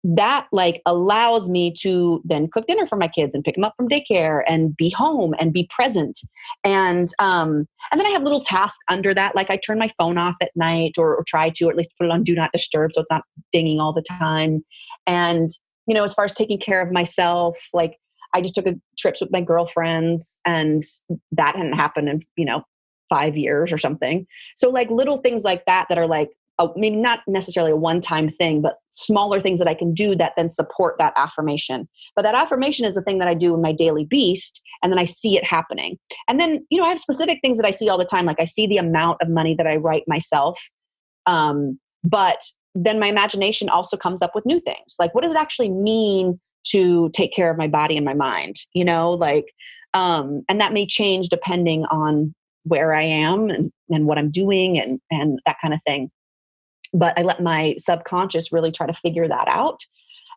that like allows me to then cook dinner for my kids and pick them up from daycare and be home and be present. And then I have little tasks under that. Like I turn my phone off at night or try to, or at least put it on do not disturb. So it's not dinging all the time. And, you know, as far as taking care of myself, like I just took a trips with my girlfriends and that hadn't happened in, you know, 5 years or something. So like little things like that are like, maybe not necessarily a one-time thing, but smaller things that I can do that then support that affirmation. But that affirmation is the thing that I do in my daily beast. And then I see it happening. And then, you know, I have specific things that I see all the time. Like I see the amount of money that I write myself. But then my imagination also comes up with new things. Like, what does it actually mean to take care of my body and my mind? You know, like, and that may change depending on where I am and what I'm doing and that kind of thing. But I let my subconscious really try to figure that out.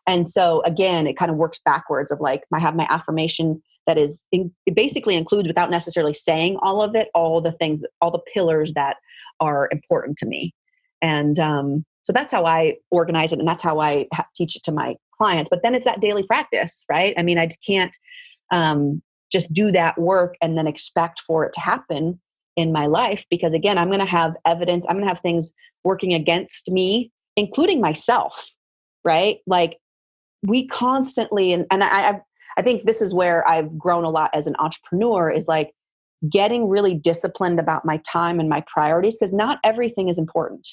And so again, it kind of works backwards of like, I have my affirmation that is, it basically includes, without necessarily saying all of it, all the things, all the pillars that are important to me. And so that's how I organize it. And that's how I teach it to my clients. But then it's that daily practice, right? I mean, I can't just do that work and then expect for it to happen in my life, because again, I'm going to have evidence. I'm going to have things working against me, including myself, right? Like we constantly, and I think this is where I've grown a lot as an entrepreneur, is like getting really disciplined about my time and my priorities, because not everything is important.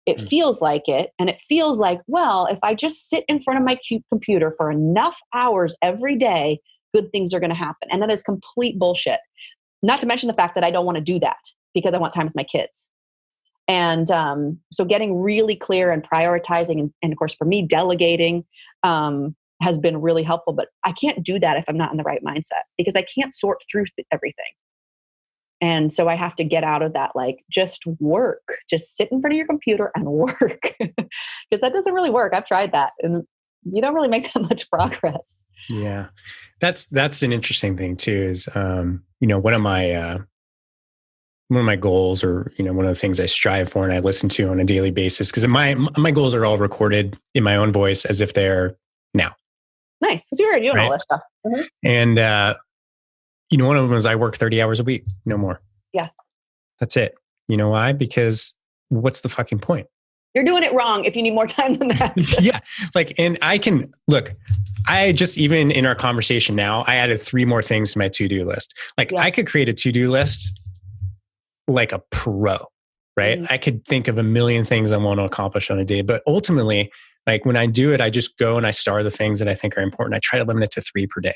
It feels like it. And it feels like, well, if I just sit in front of my computer for enough hours every day, good things are going to happen. And that is complete bullshit. Not to mention the fact that I don't want to do that because I want time with my kids. And so getting really clear and prioritizing, and of course for me, delegating has been really helpful. But I can't do that if I'm not in the right mindset, because I can't sort through everything. And so I have to get out of that, like, just work, just sit in front of your computer and work, because that doesn't really work. I've tried that and you don't really make that much progress. Yeah. That's an interesting thing too, is, you know, one of my goals, or, you know, one of the things I strive for and I listen to on a daily basis, because my goals are all recorded in my own voice as if they're now. Nice. Because you're doing all this stuff. Mm-hmm. And, you know, one of them is I work 30 hours a week, no more. Yeah. That's it. You know why? Because what's the fucking point? You're doing it wrong if you need more time than that. Yeah. Like, and I can look, I just, even in our conversation now, I added 3 more things to my to-do list. Like I could create a to-do list like a pro, right? Mm-hmm. I could think of a million things I want to accomplish on a day, but ultimately, like when I do it, I just go and I star the things that I think are important. I try to limit it to 3 per day.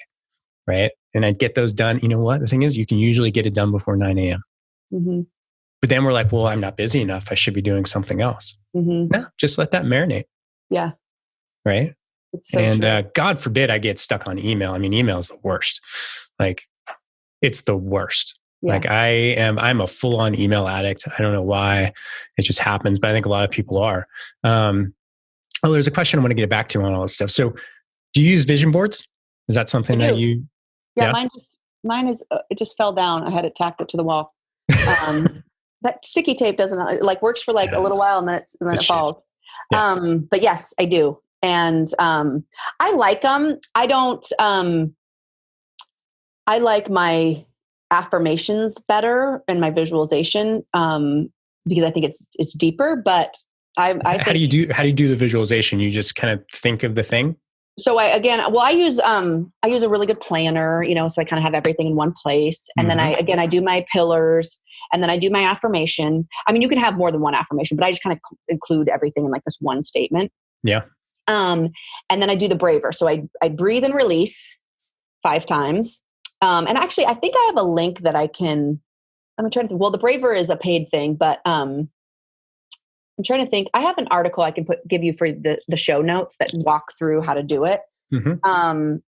Right. And I get those done. You know what? The thing is, you can usually get it done before 9 a.m. Mm-hmm. But then we're like, well, I'm not busy enough. I should be doing something else. Mm-hmm. No, just let that marinate. Yeah. Right. So and God forbid I get stuck on email. I mean, email is the worst. Like it's the worst. Yeah. Like I'm a full on email addict. I don't know why it just happens, but I think a lot of people are. There's a question I want to get back to on all this stuff. So do you use vision boards? Is that something that you... Yeah, mine is, it just fell down. I had it tacked it to the wall. That sticky tape doesn't like works for like a little while and then it falls. Yeah. But yes, I do. And I like them. I don't, I like my affirmations better and my visualization because I think it's deeper, but I think, how do you do the visualization? You just kind of think of the thing? So I use a really good planner, you know, so I kind of have everything in one place. And then I do my pillars, and then I do my affirmation. I mean, you can have more than one affirmation, but I just kind of include everything in like this one statement. Yeah. And then I do the braver. So I breathe and release 5 times. And actually I think I have a link that I'm trying to think, well, the braver is a paid thing, but, I'm trying to think. I have an article I can give you for the show notes that walk through how to do it. Mm-hmm. And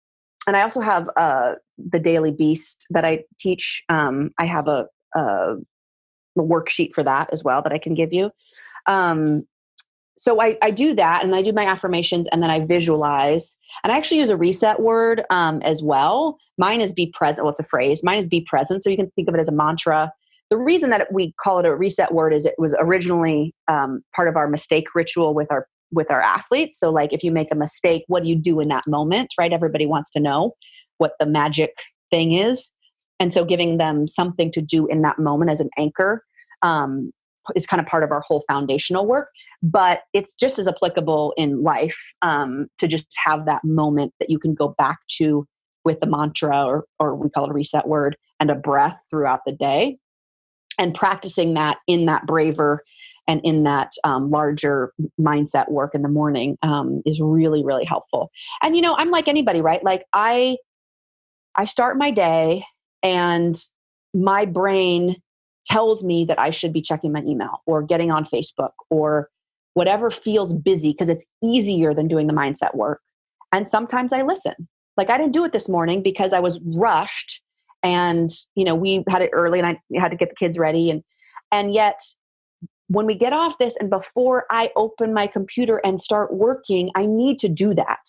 I also have the Daily Beast that I teach. I have a worksheet for that as well that I can give you. So I do that, and I do my affirmations, and then I visualize. And I actually use a reset word as well. Mine is be present. Well, it's a phrase. Mine is be present. So you can think of it as a mantra. The reason that we call it a reset word is it was originally part of our mistake ritual with our with our athletes. So like if you make a mistake, what do you do in that moment, right? Everybody wants to know what the magic thing is. And so giving them something to do in that moment as an anchor is kind of part of our whole foundational work. But it's just as applicable in life to just have that moment that you can go back to with a mantra, or we call it a reset word, and a breath throughout the day. And practicing that in that braver and in that larger mindset work in the morning is really, really helpful. And, you know, I'm like anybody, right? Like I start my day and my brain tells me that I should be checking my email or getting on Facebook or whatever feels busy because it's easier than doing the mindset work. And sometimes I listen. Like I didn't do it this morning because I was rushed and, you know, we had it early and I had to get the kids ready. And yet when we get off this and before I open my computer and start working, I need to do that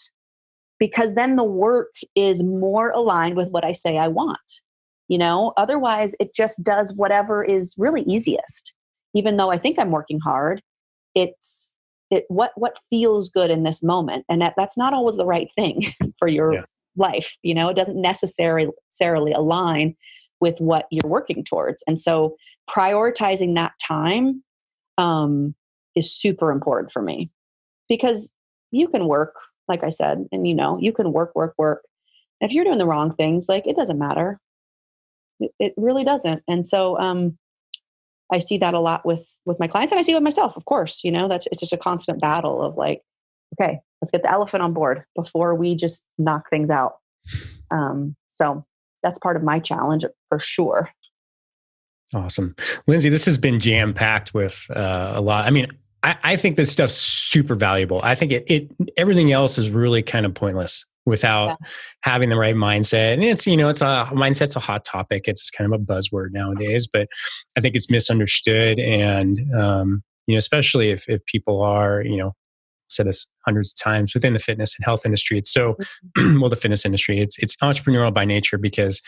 because then the work is more aligned with what I say I want. You know, otherwise it just does whatever is really easiest. Even though I think I'm working hard, what feels good in this moment. And that's not always the right thing for your life. You know, it doesn't necessarily align with what you're working towards. And so prioritizing that time is super important for me because you can work, like I said, and you know, you can work. If you're doing the wrong things, like it doesn't matter. It really doesn't. And so I see that a lot with my clients, and I see it with myself, of course. You know, it's just a constant battle of like, okay, let's get the elephant on board before we just knock things out. So that's part of my challenge for sure. Awesome. Lindsey, this has been jam-packed with a lot. I mean, I think this stuff's super valuable. I think everything else is really kind of pointless without having the right mindset. And it's, you know, mindset's a hot topic. It's kind of a buzzword nowadays, but I think it's misunderstood. And, you know, especially if people are, you know, said this hundreds of times within the fitness and health industry, it's so, well, the fitness industry, it's entrepreneurial by nature because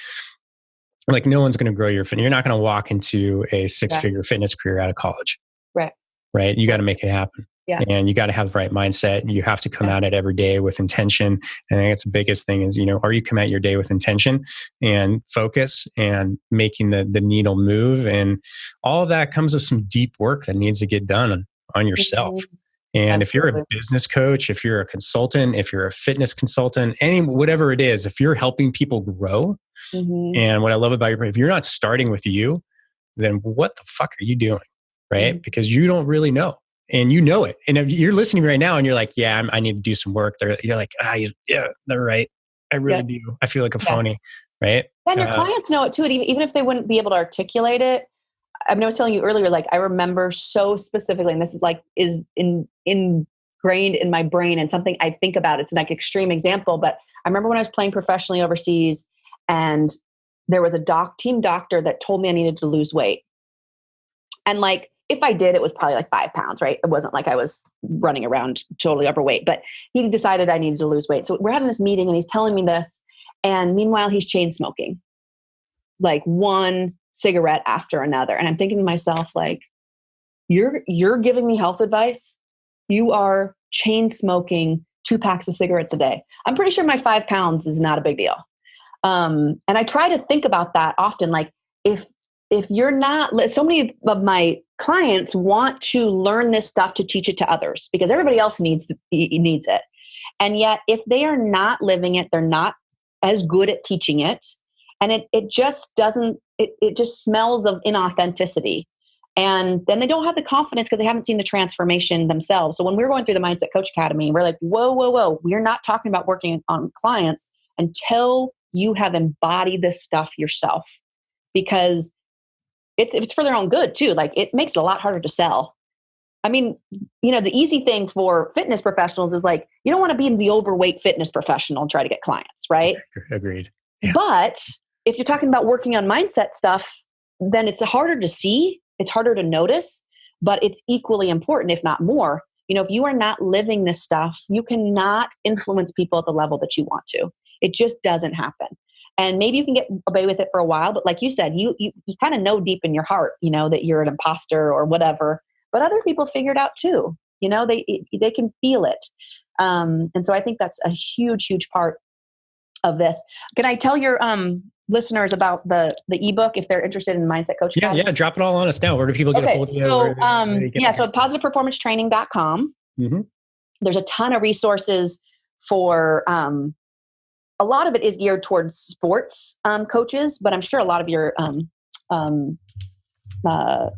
like no one's going to grow your fitness. You're not going to walk into a 6-figure fitness career out of college. Right. You got to make it happen. Yeah. And you got to have the right mindset. You have to come at it every day with intention. And I think that's the biggest thing is, you know, are you come at your day with intention and focus and making the needle move? And all of that comes with some deep work that needs to get done on yourself. And if you're a business coach, if you're a consultant, if you're a fitness consultant, whatever it is, if you're helping people grow, and what I love about if you're not starting with you, then what the fuck are you doing? Right? Because you don't really know. And you know it. And if you're listening right now and you're like, yeah, I need to do some work. You're like, yeah, they're right. I really do. I feel like a phony. Right. And your clients know it too. Even if they wouldn't be able to articulate it. I was telling you earlier, like I remember so specifically, and this is like, is ingrained in my brain and something I think about. It's like extreme example, but I remember when I was playing professionally overseas and there was a team doctor that told me I needed to lose weight. And like, if I did, it was probably like 5 pounds, right? It wasn't like I was running around totally overweight, but he decided I needed to lose weight. So we're having this meeting and he's telling me this. And meanwhile, he's chain smoking, like one cigarette after another. And I'm thinking to myself, like, you're giving me health advice. You are chain smoking 2 packs of cigarettes a day. I'm pretty sure my 5 pounds is not a big deal. And I try to think about that often. Like if you're not, so many of my clients want to learn this stuff to teach it to others because everybody else needs it. And yet if they are not living it, they're not as good at teaching it. And it just doesn't, it just smells of inauthenticity. And then they don't have the confidence because they haven't seen the transformation themselves. So when we're going through the Mindset Coach Academy, we're like, whoa. We're not talking about working on clients until you have embodied this stuff yourself, because it's for their own good too. Like it makes it a lot harder to sell. I mean, you know, the easy thing for fitness professionals is like, you don't want to be the overweight fitness professional and try to get clients, right? Agreed. Yeah. But if you're talking about working on mindset stuff, then it's harder to see, it's harder to notice, but it's equally important, if not more. You know, if you are not living this stuff, you cannot influence people at the level that you want to. It just doesn't happen. And maybe you can get away with it for a while, but like you said, you kind of know deep in your heart, you know, that you're an imposter or whatever, but other people figure it out too. They can feel it. And so I think that's a huge, huge part of this. Can I tell your listeners about the ebook if they're interested in Mindset Coach Academy? Yeah, drop it all on us now. Where do people get a hold of you? So, so positiveperformancetraining.com. Mm-hmm. There's a ton of resources for, a lot of it is geared towards sports coaches, but I'm sure a lot of your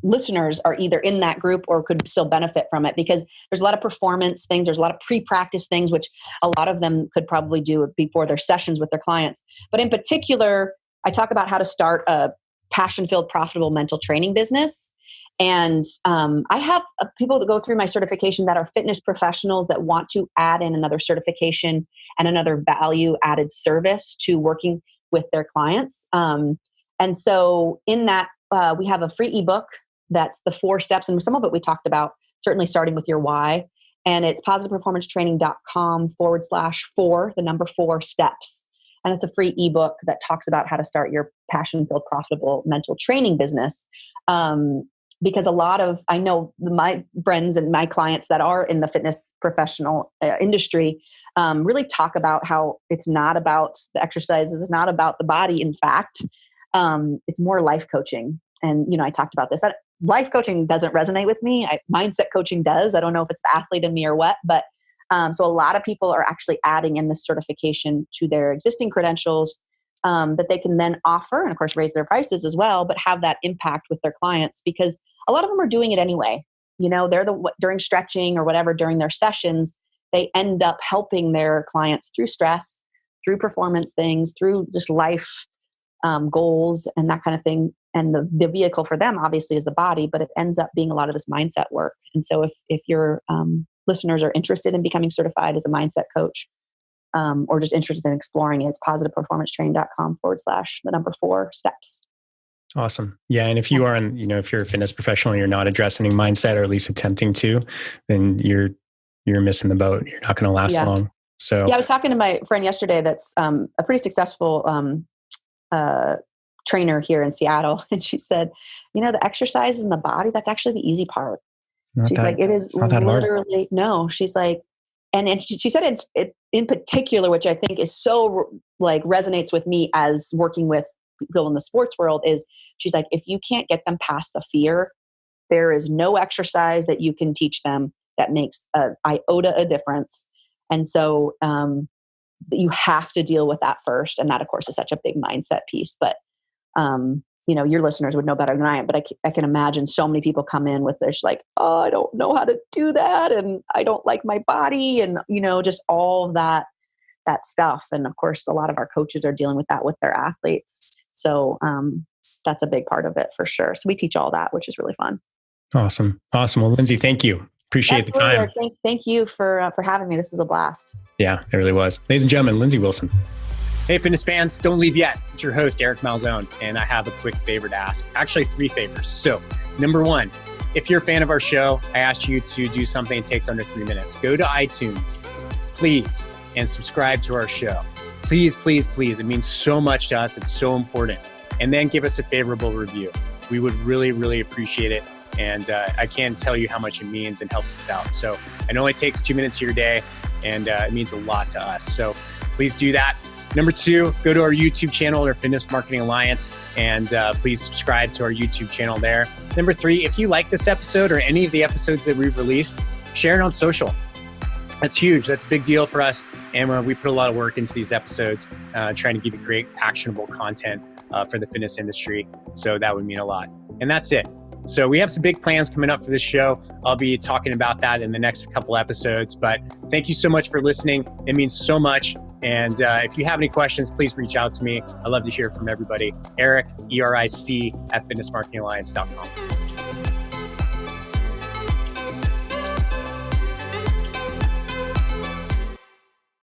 listeners are either in that group or could still benefit from it, because there's a lot of performance things. There's a lot of pre-practice things, which a lot of them could probably do before their sessions with their clients. But in particular, I talk about how to start a passion-filled, profitable mental training business. And I have people that go through my certification that are fitness professionals that want to add in another certification and another value-added service to working with their clients. And so in that, we have a free ebook that's the 4 steps. And some of it we talked about, certainly starting with your why. And it's positiveperformancetraining.com/4 steps. And it's a free ebook that talks about how to start your passion-filled, profitable mental training business. Because I know my friends and my clients that are in the fitness professional industry really talk about how it's not about the exercise. It's not about the body. In fact, it's more life coaching. And, I talked about this. Life coaching doesn't resonate with me. Mindset coaching does. I don't know if it's the athlete in me or what, but so a lot of people are actually adding in this certification to their existing credentials that they can then offer, and of course raise their prices as well, but have that impact with their clients, because a lot of them are doing it anyway. They're during stretching or whatever, during their sessions, they end up helping their clients through stress, through performance things, through just life goals and that kind of thing. And the vehicle for them obviously is the body, but it ends up being a lot of this mindset work. And so if your listeners are interested in becoming certified as a mindset coach, or just interested in exploring it, it's positiveperformancetraining.com/4 steps. Awesome. Yeah. And if you are if you're a fitness professional and you're not addressing mindset, or at least attempting to, then you're missing the boat. You're not going to last long. So I was talking to my friend yesterday that's a pretty successful trainer here in Seattle. And she said, the exercise in the body, that's actually the easy part. She's like, it is literally, no, she's like, and she said it in particular, which I think is so resonates with me as working with people in the sports world, is she's like, if you can't get them past the fear, there is no exercise that you can teach them that makes an iota of difference. And so you have to deal with that first. And that, of course, is such a big mindset piece. But your listeners would know better than I am, but I can imagine so many people come in with this oh, I don't know how to do that. And I don't like my body, and, just all of that stuff. And of course, a lot of our coaches are dealing with that with their athletes. So that's a big part of it for sure. So we teach all that, which is really fun. Awesome. Well, Lindsey, thank you. Appreciate the time. Thank you for having me. This was a blast. Yeah, it really was. Ladies and gentlemen, Lindsey Wilson. Hey, fitness fans, don't leave yet. It's your host, Eric Malzone, and I have a quick favor to ask. Actually, 3 favors. So, number 1, if you're a fan of our show, I asked you to do something that takes under 3 minutes. Go to iTunes, please, and subscribe to our show. Please, please, please. It means so much to us. It's so important. And then give us a favorable review. We would really, really appreciate it. And I can't tell you how much it means and helps us out. So I know it takes 2 minutes of your day, and it means a lot to us. So please do that. Number 2, go to our YouTube channel, our Fitness Marketing Alliance, and please subscribe to our YouTube channel there. Number 3, if you like this episode or any of the episodes that we've released, share it on social. That's huge. That's a big deal for us. And we put a lot of work into these episodes, trying to give you great, actionable content for the fitness industry. So that would mean a lot. And that's it. So we have some big plans coming up for this show. I'll be talking about that in the next couple episodes. But thank you so much for listening. It means so much. And if you have any questions, please reach out to me. I love to hear from everybody. Eric, ERIC, at fitnessmarketingalliance.com.